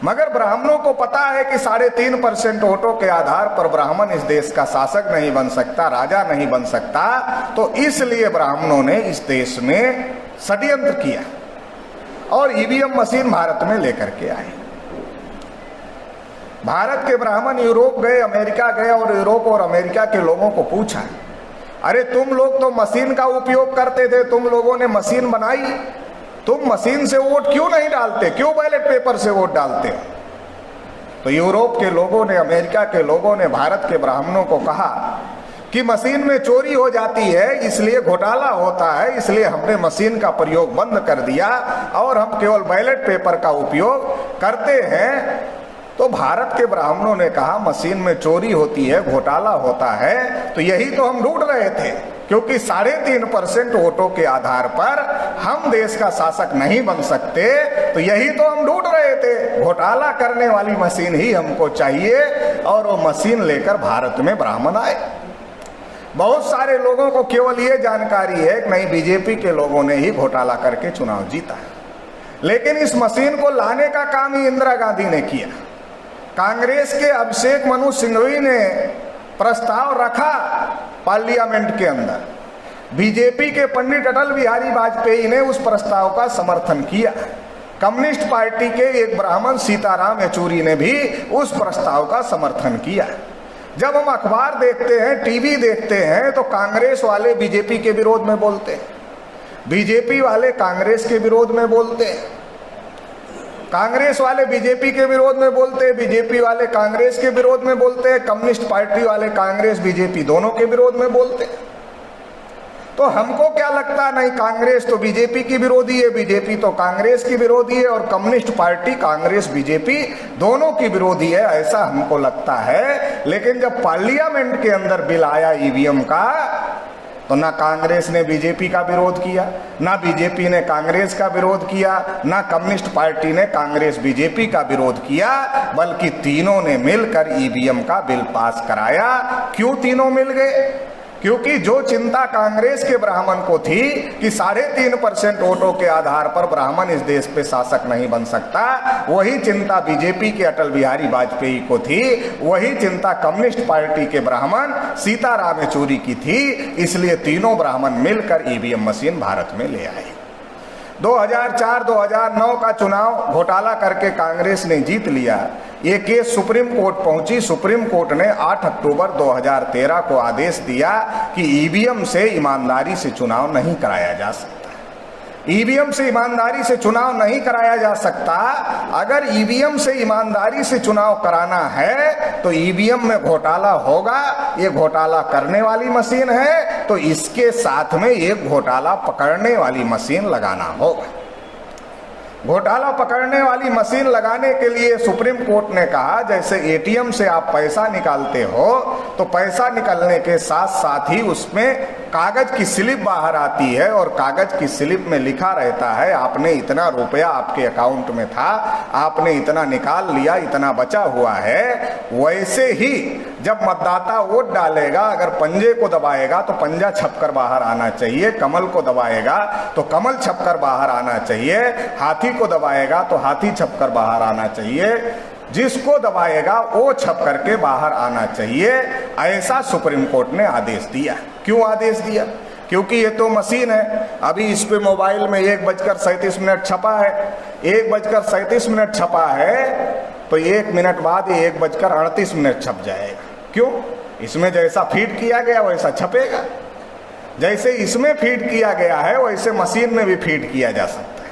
मगर ब्राह्मणों को पता है कि 3.5% वोटों के आधार पर ब्राह्मण इस देश का शासक नहीं बन सकता, राजा नहीं बन सकता। तो इसलिए ब्राह्मणों ने इस देश में षड्यंत्र किया और ईवीएम मशीन भारत में लेकर के आए। भारत के ब्राह्मण यूरोप गए, अमेरिका गए और यूरोप और अमेरिका के लोगों को पूछा, अरे तुम लोग तो मशीन का उपयोग करते थे, तुम लोगों ने मशीन बनाई, तुम मशीन से वोट क्यों नहीं डालते, क्यों बैलेट पेपर से वोट डालते? तो यूरोप के लोगों ने, अमेरिका के लोगों ने भारत के ब्राह्मणों को कहा कि मशीन में चोरी हो जाती है, इसलिए घोटाला होता है, इसलिए हमने मशीन का प्रयोग बंद कर दिया और हम केवल बैलेट पेपर का उपयोग करते हैं। तो भारत के ब्राह्मणों ने कहा मशीन में चोरी होती है, घोटाला होता है, तो यही तो हम ढूंढ रहे थे, क्योंकि 3.5% वोटों के आधार पर हम देश का शासक नहीं बन सकते, तो यही तो हम ढूंढ रहे थे, घोटाला करने वाली मशीन ही हमको चाहिए। और वो मशीन लेकर भारत में ब्राह्मण आए। बहुत सारे लोगों को केवल ये जानकारी है कि नहीं, बीजेपी के लोगों ने ही घोटाला करके चुनाव जीता, लेकिन इस मशीन को लाने का काम ही इंदिरा गांधी ने किया। कांग्रेस के अभिषेक मनु सिंघवी ने प्रस्ताव रखा पार्लियामेंट के अंदर, बीजेपी के पंडित अटल बिहारी वाजपेयी ने उस प्रस्ताव का समर्थन किया, कम्युनिस्ट पार्टी के एक ब्राह्मण सीताराम येचुरी ने भी उस प्रस्ताव का समर्थन किया। जब हम अखबार देखते हैं, टीवी देखते हैं, तो कांग्रेस वाले बीजेपी के विरोध में बोलते हैं, बीजेपी वाले कांग्रेस के विरोध में बोलते हैं, कांग्रेस वाले बीजेपी के विरोध में बोलते हैं, बीजेपी वाले कांग्रेस के विरोध में बोलते हैं, कम्युनिस्ट पार्टी वाले कांग्रेस बीजेपी दोनों के विरोध में बोलते हैं। तो हमको क्या लगता है, नहीं, कांग्रेस तो बीजेपी की विरोधी है, बीजेपी तो कांग्रेस की विरोधी है और कम्युनिस्ट पार्टी कांग्रेस बीजेपी दोनों की विरोधी है, ऐसा हमको लगता है। लेकिन जब पार्लियामेंट के अंदर बिल आया ईवीएम का, तो ना कांग्रेस ने बीजेपी का विरोध किया, ना बीजेपी ने कांग्रेस का विरोध किया, ना कम्युनिस्ट पार्टी ने कांग्रेस बीजेपी का विरोध किया, बल्कि तीनों ने मिलकर ईवीएम का बिल पास कराया। क्यों तीनों मिल गए? क्योंकि जो चिंता कांग्रेस के ब्राह्मण को थी कि 3.5% वोटों के आधार पर ब्राह्मण इस देश पे शासक नहीं बन सकता, वही चिंता बीजेपी के अटल बिहारी वाजपेयी को थी, वही चिंता कम्युनिस्ट पार्टी के ब्राह्मण सीताराम येचुरी की थी। इसलिए तीनों ब्राह्मण मिलकर ईवीएम मशीन भारत में ले आए। 2004-2009 का चुनाव घोटाला करके कांग्रेस ने जीत लिया। ये केस सुप्रीम कोर्ट पहुंची। सुप्रीम कोर्ट ने 8 अक्टूबर 2013 को आदेश दिया कि ईवीएम से ईमानदारी से चुनाव नहीं कराया जा सकता। ईवीएम से ईमानदारी से चुनाव नहीं कराया जा सकता। अगर ईवीएम से ईमानदारी से चुनाव कराना है तो ईवीएम में घोटाला होगा। ये घोटाला करने वाली मशीन है, तो इसके साथ में एक घोटाला पकड़ने वाली मशीन लगाना होगा। घोटाला पकड़ने वाली मशीन लगाने के लिए सुप्रीम कोर्ट ने कहा, जैसे एटीएम से आप पैसा निकालते हो तो पैसा निकलने के साथ साथ ही उसमें कागज की स्लिप बाहर आती है और कागज की स्लिप में लिखा रहता है आपने इतना रुपया आपके अकाउंट में था, आपने इतना निकाल लिया, इतना बचा हुआ है। वैसे ही जब मतदाता वोट डालेगा, अगर पंजे को दबाएगा तो पंजा छपकर बाहर आना चाहिए, कमल को दबाएगा तो कमल छपकर बाहर आना चाहिए, हाथी को दबाएगा तो हाथी छपकर बाहर आना चाहिए, जिसको दबाएगा वो छप करके बाहर आना चाहिए। ऐसा सुप्रीम कोर्ट ने आदेश दिया। क्यों आदेश दिया? क्योंकि ये तो मशीन है। अभी इस पे मोबाइल में 1:37 छपा है, 1:37 छपा है, तो 1 मिनट बाद ये 1:38 छप जाएगा। क्यों? इसमें जैसा फीड किया गया वैसा छपेगा। जैसे इसमें फीड किया गया है वैसे मशीन में भी फीड किया जा सकता है,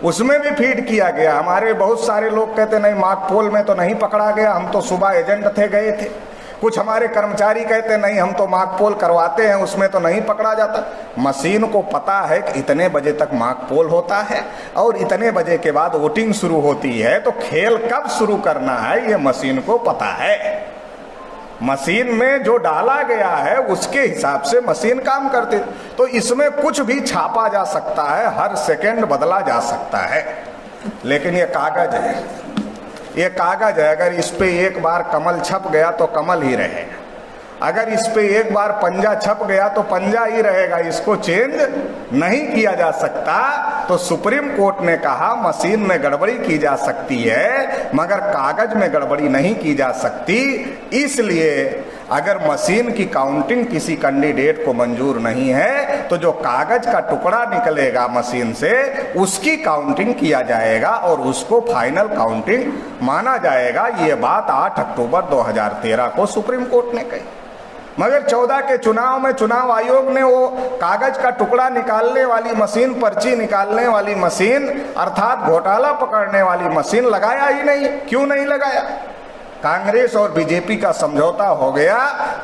उसमें भी फीड किया गया। हमारे बहुत सारे लोग कहते नहीं, मार्कपोल में तो नहीं पकड़ा गया, हम तो सुबह एजेंट थे, गए थे। कुछ हमारे कर्मचारी कहते नहीं, हम तो मार्कपोल करवाते हैं, उसमें तो नहीं पकड़ा जाता। मशीन को पता है कि इतने बजे तक मार्कपोल होता है और इतने बजे के बाद वोटिंग शुरू होती है, तो खेल कब शुरू करना है ये मशीन को पता है। मशीन में जो डाला गया है उसके हिसाब से मशीन काम करती है। तो इसमें कुछ भी छापा जा सकता है, हर सेकंड बदला जा सकता है। लेकिन ये कागज है, ये कागज है, अगर इस पे एक बार कमल छप गया तो कमल ही रहेगा। अगर इस पे एक बार पंजा छप गया तो पंजा ही रहेगा, इसको चेंज नहीं किया जा सकता। तो सुप्रीम कोर्ट ने कहा मशीन में गड़बड़ी की जा सकती है मगर कागज में गड़बड़ी नहीं की जा सकती। इसलिए अगर मशीन की काउंटिंग किसी कैंडिडेट को मंजूर नहीं है तो जो कागज का टुकड़ा निकलेगा मशीन से उसकी काउंटिंग किया जाएगा और उसको फाइनल काउंटिंग माना जाएगा। ये बात 8 अक्टूबर 2013 को सुप्रीम कोर्ट ने कही। मगर 14 के चुनाव में चुनाव आयोग ने वो कागज का टुकड़ा निकालने वाली मशीन, पर्ची निकालने वाली मशीन अर्थात घोटाला पकड़ने वाली मशीन लगाया ही नहीं। क्यों नहीं लगाया? कांग्रेस और बीजेपी का समझौता हो गया,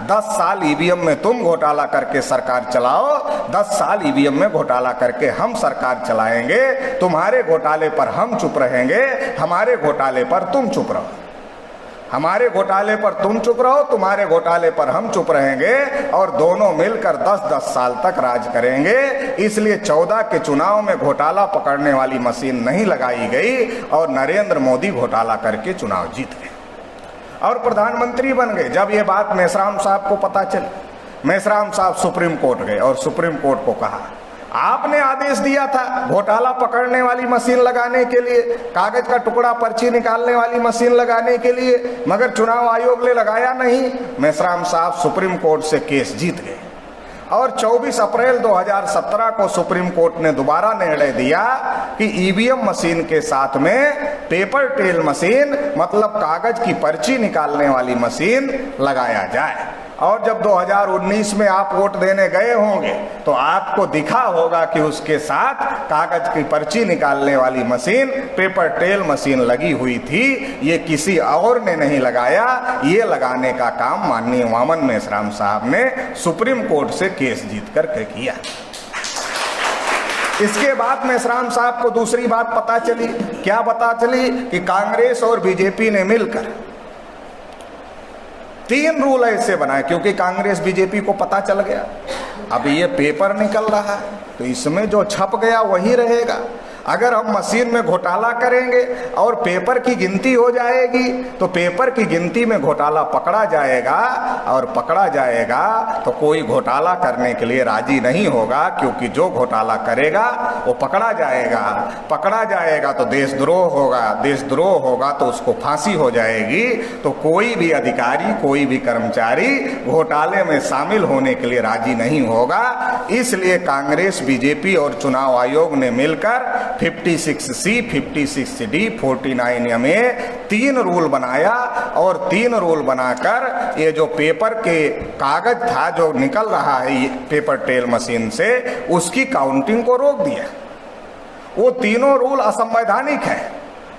10 साल ईवीएम में तुम घोटाला करके सरकार चलाओ, 10 साल ईवीएम में घोटाला करके हम सरकार चलाएंगे, तुम्हारे घोटाले पर हम चुप रहेंगे, हमारे घोटाले पर तुम चुप रहो, हमारे घोटाले पर तुम चुप रहो, तुम्हारे घोटाले पर हम चुप रहेंगे और दोनों मिलकर 10-10 साल तक राज करेंगे। इसलिए 14 के चुनाव में घोटाला पकड़ने वाली मशीन नहीं लगाई गई और नरेंद्र मोदी घोटाला करके चुनाव जीत गए और प्रधानमंत्री बन गए। जब ये बात मेश्राम साहब को पता चली, मेश्राम साहब सुप्रीम कोर्ट गए और सुप्रीम कोर्ट को कहा आपने आदेश दिया था घोटाला पकड़ने वाली मशीन लगाने के लिए, कागज का टुकड़ा पर्ची निकालने वाली मशीन लगाने के लिए, मगर चुनाव आयोग ने लगाया नहीं। मेश्राम साहब सुप्रीम कोर्ट से केस जीत गए और 24 अप्रैल 2017 को सुप्रीम कोर्ट ने दोबारा निर्णय दिया कि ईवीएम मशीन के साथ में पेपर टेल मशीन मतलब कागज की पर्ची निकालने वाली मशीन लगाया जाए। और जब 2019 में आप वोट देने गए होंगे तो आपको दिखा होगा कि उसके साथ कागज की पर्ची निकालने वाली मशीन, पेपर टेल मशीन लगी हुई थी। ये किसी और ने नहीं लगाया, ये लगाने का काम माननीय वामन मेश्राम साहब ने सुप्रीम कोर्ट से केस जीत करके किया। इसके बाद मेश्राम साहब को दूसरी बात पता चली। क्या पता चली? कि कांग्रेस और बीजेपी ने मिलकर 3 रूल ऐसे बनाए, क्योंकि कांग्रेस बीजेपी को पता चल गया अब ये पेपर निकल रहा है तो इसमें जो छप गया वही रहेगा। अगर हम मशीन में घोटाला करेंगे और पेपर की गिनती हो जाएगी तो पेपर की गिनती में घोटाला पकड़ा जाएगा और पकड़ा जाएगा तो कोई घोटाला करने के लिए राजी नहीं होगा, क्योंकि जो घोटाला करेगा वो पकड़ा जाएगा। पकड़ा जाएगा तो देशद्रोह होगा, देशद्रोह होगा तो उसको फांसी हो जाएगी। तो कोई भी अधिकारी, कोई भी कर्मचारी घोटाले में शामिल होने के लिए राजी नहीं होगा। इसलिए कांग्रेस, बीजेपी और चुनाव आयोग ने मिलकर 56C, 56D, 49A में 3 रूल बनाया और 3 रूल बनाकर ये जो पेपर के कागज था जो निकल रहा है पेपर टेल मशीन से, उसकी काउंटिंग को रोक दिया। वो तीनों रूल असंवैधानिक है,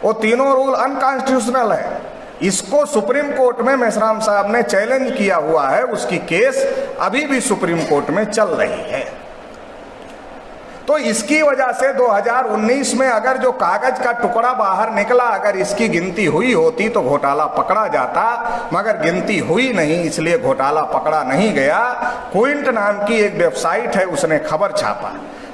वो तीनों रूल अनकॉन्स्टिट्यूशनल है। इसको सुप्रीम कोर्ट में मेश्राम साहब ने चैलेंज किया हुआ है, उसकी केस अभी भी सुप्रीम कोर्ट में चल रही है। तो इसकी वजह से 2019 में अगर जो कागज का टुकड़ा बाहर निकला, अगर इसकी गिनती हुई होती तो घोटाला पकड़ा जाता, मगर गिनती हुई नहीं, इसलिए घोटाला पकड़ा नहीं गया। क्विंट नाम की एक वेबसाइट है, उसने खबर छापा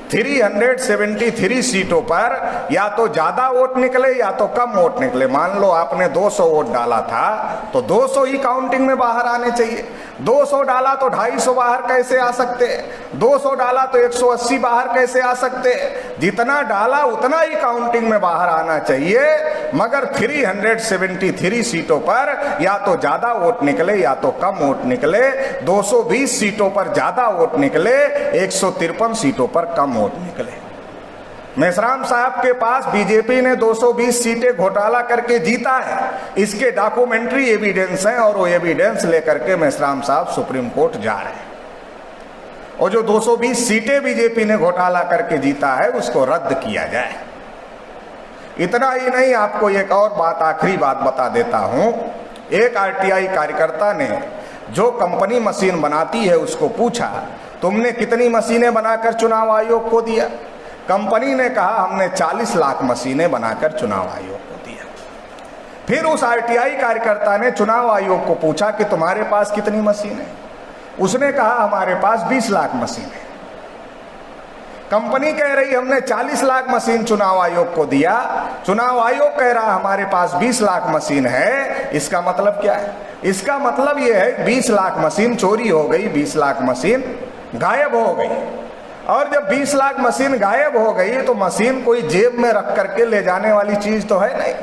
373 सीटों पर या तो ज्यादा वोट निकले या तो कम वोट निकले। मान लो आपने 200 वोट डाला था तो 200 ही काउंटिंग में बाहर आने चाहिए। 200 डाला तो 250 बाहर कैसे आ सकते? 200 डाला तो 180 बाहर कैसे आ सकते? जितना डाला उतना ही काउंटिंग में बाहर आना चाहिए। मगर 373 सीटों पर या तो ज्यादा वोट निकले या तो कम वोट निकले। 220 सीटों पर ज्यादा वोट निकले, 153 सीटों पर कम वोट निकले। मेश्राम साहब के पास बीजेपी ने 220 सीटें घोटाला करके जीता है, इसके डॉक्यूमेंट्री एविडेंस हैं और वो एविडेंस लेकर के मेश्राम साहब सुप्रीम कोर्ट जा रहे हैं। और जो 220 सीटें बीजेपी ने घोटाला करके जीता है उसको रद्द किया जाए। इतना ही नहीं, आपको एक और बात, आखिरी बात बता देता हूं। एक आरटीआई कार्यकर्ता ने जो कंपनी मशीन बनाती है उसको पूछा तुमने कितनी मशीनें बनाकर चुनाव आयोग को दिया? कंपनी ने कहा हमने 40 लाख मशीनें बनाकर चुनाव आयोग को दिया। फिर उस आरटीआई कार्यकर्ता ने चुनाव आयोग को पूछा कि तुम्हारे पास कितनी मशीनें? उसने कहा हमारे पास 20 लाख मशीनें। कंपनी कह रही हमने 40 लाख मशीन चुनाव आयोग को दिया, चुनाव आयोग कह रहा हमारे पास 20 लाख मशीन है। इसका मतलब क्या है? इसका मतलब यह है 20 लाख मशीन चोरी हो गई, 20 लाख मशीन गायब हो गई। और जब 20 लाख मशीन गायब हो गई तो मशीन कोई जेब में रख करके ले जाने वाली चीज तो है नहीं।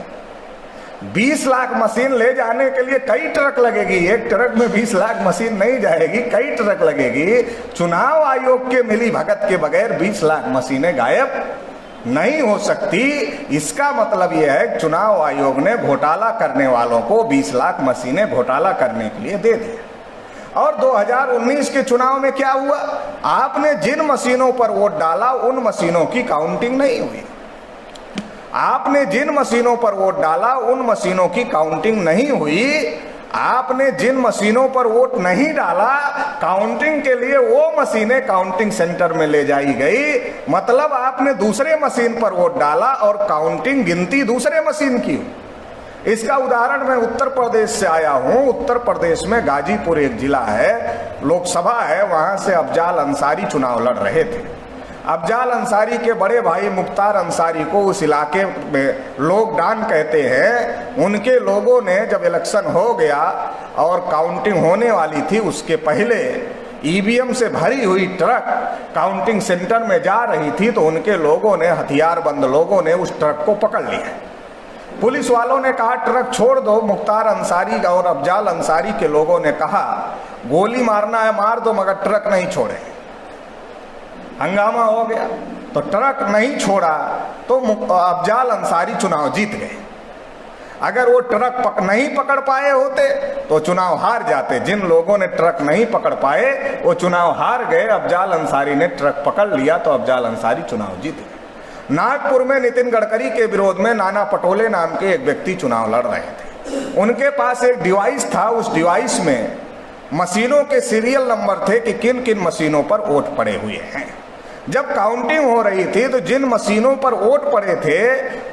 20 लाख मशीन ले जाने के लिए कई ट्रक लगेगी, एक ट्रक में 20 लाख मशीन नहीं जाएगी, कई ट्रक लगेगी। चुनाव आयोग के मिली भगत के बगैर 20 लाख मशीनें गायब नहीं हो सकती। इसका मतलब यह है कि चुनाव आयोग ने घोटाला करने वालों को 20 लाख मशीनें घोटाला करने के लिए दे दी। और 2019 के चुनाव में क्या हुआ? आपने जिन मशीनों पर वोट डाला उन मशीनों की काउंटिंग नहीं हुई। आपने जिन मशीनों पर वोट डाला उन मशीनों की काउंटिंग नहीं हुई। आपने जिन मशीनों पर वोट नहीं डाला, काउंटिंग के लिए वो मशीनें काउंटिंग सेंटर में ले जाई गई। मतलब आपने दूसरे मशीन पर वोट डाला और काउंटिंग गिनती दूसरे मशीन की। इसका उदाहरण मैं उत्तर प्रदेश से आया हूं। उत्तर प्रदेश में गाजीपुर एक जिला है, लोकसभा है, वहां से अफजाल अंसारी चुनाव लड़ रहे थे। अफजाल अंसारी के बड़े भाई मुख्तार अंसारी को उस इलाके में लोग डॉन कहते हैं। उनके लोगों ने जब इलेक्शन हो गया और काउंटिंग होने वाली थी, उसके पहले ईवीएम से भरी हुई ट्रक काउंटिंग सेंटर में जा रही थी, तो उनके लोगों ने, हथियारबंद लोगों ने उस ट्रक को पकड़ लिया। पुलिस वालों ने कहा ट्रक छोड़ दो। मुख्तार अंसारी और अफजाल अंसारी के लोगों ने कहा गोली मारना है मार दो, मगर ट्रक नहीं छोड़े। हंगामा हो गया, तो ट्रक नहीं छोड़ा तो अफजाल अंसारी चुनाव जीत गए। अगर वो ट्रक नहीं पकड़ पाए होते तो चुनाव हार जाते। जिन लोगों ने ट्रक नहीं पकड़ पाए वो चुनाव हार गए। अफजाल अंसारी ने ट्रक पकड़ लिया तो अफजाल अंसारी चुनाव जीत गए। नागपुर में नितिन गडकरी के विरोध में नाना पटोले नाम के एक व्यक्ति चुनाव लड़ रहे थे। उनके पास एक डिवाइस था, उस डिवाइस में मशीनों के सीरियल नंबर थे कि किन किन मशीनों पर वोट पड़े हुए हैं। जब काउंटिंग हो रही थी तो जिन मशीनों पर वोट पड़े थे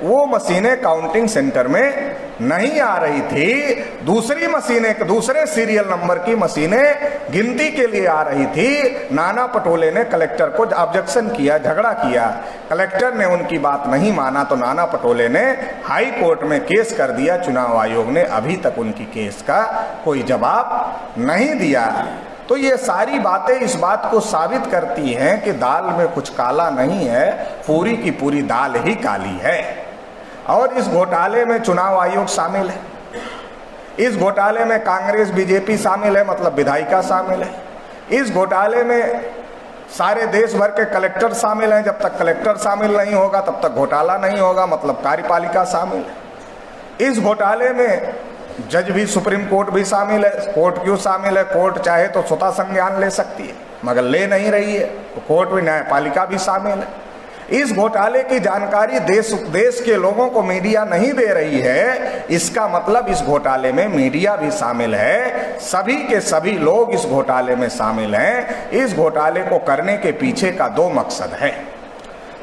वो मशीनें काउंटिंग सेंटर में नहीं आ रही थी। दूसरी मशीनें, दूसरे सीरियल नंबर की मशीनें गिनती के लिए आ रही थी। नाना पटोले ने कलेक्टर को ऑब्जेक्शन किया, झगड़ा किया। कलेक्टर ने उनकी बात नहीं माना तो नाना पटोले ने हाई कोर्ट में केस कर दिया। चुनाव आयोग ने अभी तक उनकी केस का कोई जवाब नहीं दिया। तो ये सारी बातें इस बात को साबित करती हैं कि दाल में कुछ काला नहीं है, पूरी की पूरी दाल ही काली है। और इस घोटाले में चुनाव आयोग शामिल है, इस घोटाले में कांग्रेस बीजेपी शामिल है, मतलब विधायिका शामिल है। इस घोटाले में सारे देश भर के कलेक्टर शामिल हैं। जब तक कलेक्टर शामिल नहीं होगा तब तक घोटाला नहीं होगा, मतलब कार्यपालिका शामिल है। इस घोटाले में जज भी, सुप्रीम कोर्ट भी शामिल है। कोर्ट क्यों शामिल है? कोर्ट चाहे तो स्वतः संज्ञान ले सकती है, मगर ले नहीं रही है, तो कोर्ट भी, न्यायपालिका भी शामिल है। इस घोटाले की जानकारी देश के लोगों को मीडिया नहीं दे रही है। इसका मतलब इस घोटाले में मीडिया भी शामिल है। सभी के सभी लोग इस घोटाले में शामिल हैं। इस घोटाले को करने के पीछे का दो मकसद है।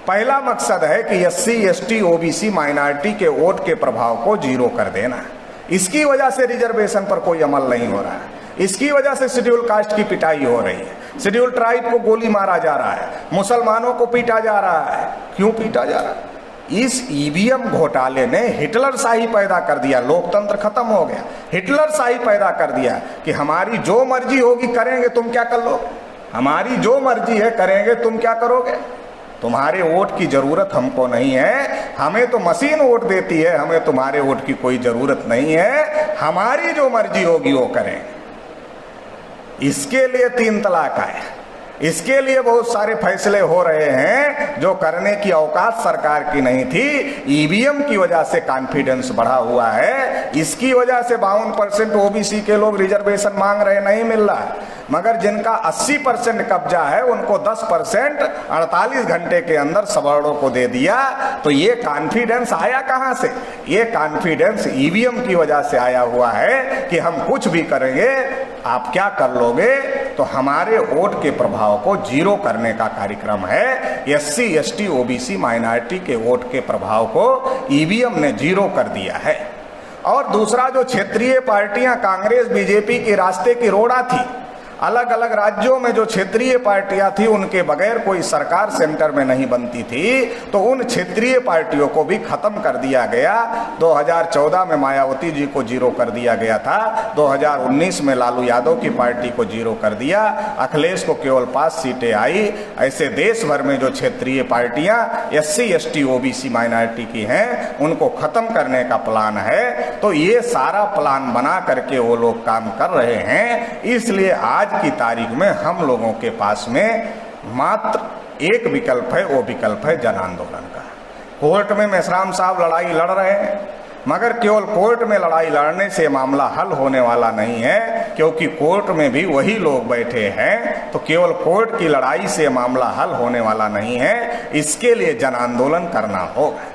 पहला मकसद है कि SC, ST, OBC माइनॉरिटी के वोट के प्रभाव को जीरो कर देना। इसकी वजह से रिजर्वेशन पर कोई अमल नहीं हो रहा है। इसकी वजह से शेड्यूल कास्ट की पिटाई हो रही है। शेड्यूल ट्राइब को गोली मारा जा रहा है, मुसलमानों को पीटा जा रहा है। क्यों पीटा जा रहा है? इस ईवीएम घोटाले ने हिटलर शाही पैदा कर दिया। लोकतंत्र खत्म हो गया। हिटलर शाही पैदा कर दिया कि हमारी जो मर्जी होगी करेंगे, तुम क्या कर लो, हमारी जो मर्जी है करेंगे, तुम क्या करोगे, तुम्हारे वोट की जरूरत हमको नहीं है, हमें तो मशीन वोट देती है, हमें तुम्हारे वोट की कोई जरूरत नहीं है, हमारी जो मर्जी होगी वो करें। इसके लिए 3 तलाक आए, इसके लिए बहुत सारे फैसले हो रहे हैं जो करने की औकात सरकार की नहीं थी। ईवीएम की वजह से कॉन्फिडेंस बढ़ा हुआ है। इसकी वजह से 52% OBC के लोग रिजर्वेशन मांग रहे, नहीं मिल रहा। मगर जिनका 80% कब्जा है उनको 10% 48 घंटे के अंदर सवर्णों को दे दिया। तो ये कॉन्फिडेंस आया कहां से? ये कॉन्फिडेंस ईवीएम की वजह से आया हुआ है कि हम कुछ भी करेंगे, आप क्या कर लोगे, तो हमारे वोट के प्रभाव को जीरो करने का कार्यक्रम है। SC, ST, OBC माइनॉरिटी के वोट के प्रभाव को ईवीएम ने जीरो कर दिया है। और दूसरा, जो क्षेत्रीय पार्टियां कांग्रेस बीजेपी के रास्ते की रोड़ा थी, अलग अलग राज्यों में जो क्षेत्रीय पार्टियां थी उनके बगैर कोई सरकार सेंटर में नहीं बनती थी, तो उन क्षेत्रीय पार्टियों को भी खत्म कर दिया गया। 2014 में मायावती जी को जीरो कर दिया गया था, 2019 में लालू यादव की पार्टी को जीरो कर दिया, अखिलेश को केवल 5 सीटें आई। ऐसे देश भर में जो क्षेत्रीय पार्टियां SC ST OBC माइनॉरिटी की हैं उनको खत्म करने का प्लान है। तो ये सारा प्लान बना करके वो लोग काम कर रहे हैं। इसलिए आज की तारीख में हम लोगों के पास में मात्र एक विकल्प है, वो विकल्प है जन आंदोलन का। कोर्ट में मेश्राम साहब लड़ाई लड़ रहे हैं, मगर केवल कोर्ट में लड़ाई लड़ने से मामला हल होने वाला नहीं है, क्योंकि कोर्ट में भी वही लोग बैठे हैं। तो केवल कोर्ट की लड़ाई से मामला हल होने वाला नहीं है, इसके लिए जन आंदोलन करना होगा।